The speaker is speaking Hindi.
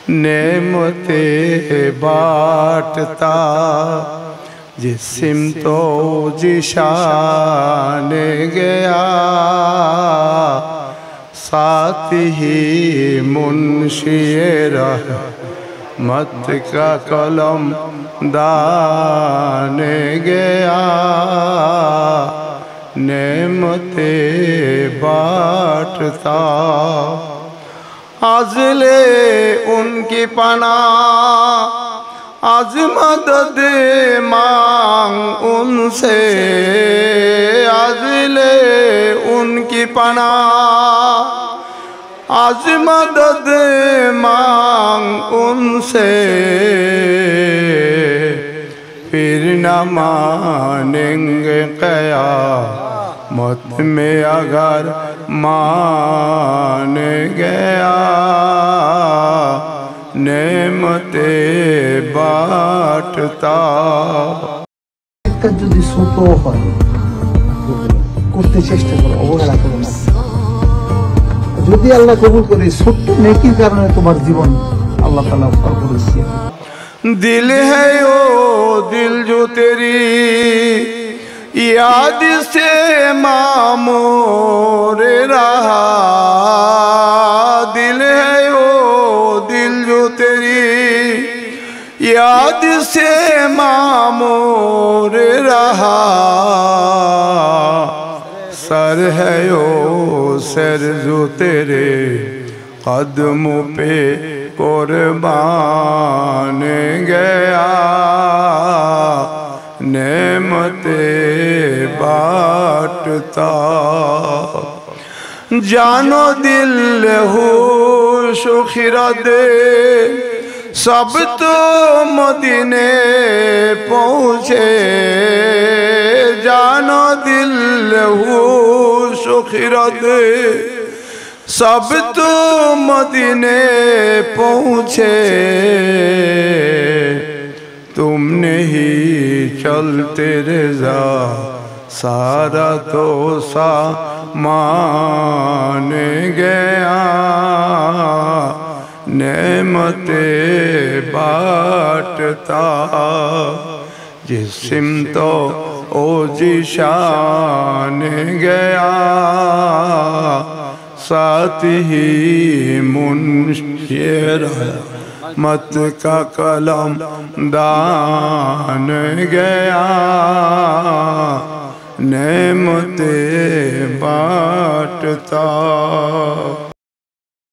नेमते बाटता जिस्म तो जिशाने गया साथ ही मुंशिए रहमत का कलम दाने गया नेमते बाटता आज़ले उनकी पना आज मदद मांग उनसे आज़ले उनकी पना आज मदद मांग उनसे फिर न मानेंगे क़यामत में अगर मान गया नेमते बाटता যদি ছোট হয় করতে চেষ্টা করো অবহেলা করো না যদি আল্লাহ কবুল করে ছোট্ট নেকির কারণে তোমার জীবন আল্লাহ তাআলা ফল করেছে दिल है ओ दिल जो तेरी याद से मामूर रहा दिल है ओ दिल जो तेरी याद से मामूर रहा सर है ओ सर जो तेरे कदमों पे कुर्बान गया नेमते बाटता जानो दिल हो शुखिरत सब तो मदीने पहुँचे जानो दिल हो शुखिरत सब तो मदीने पहुँचे तुमने ही चलते रज़ा सारा तो मान गया नेमते बाटता जिस्म तो ओ जिशान गया साथ ही मुंशिए रहमत का कलम दान गया नेमते बाटता।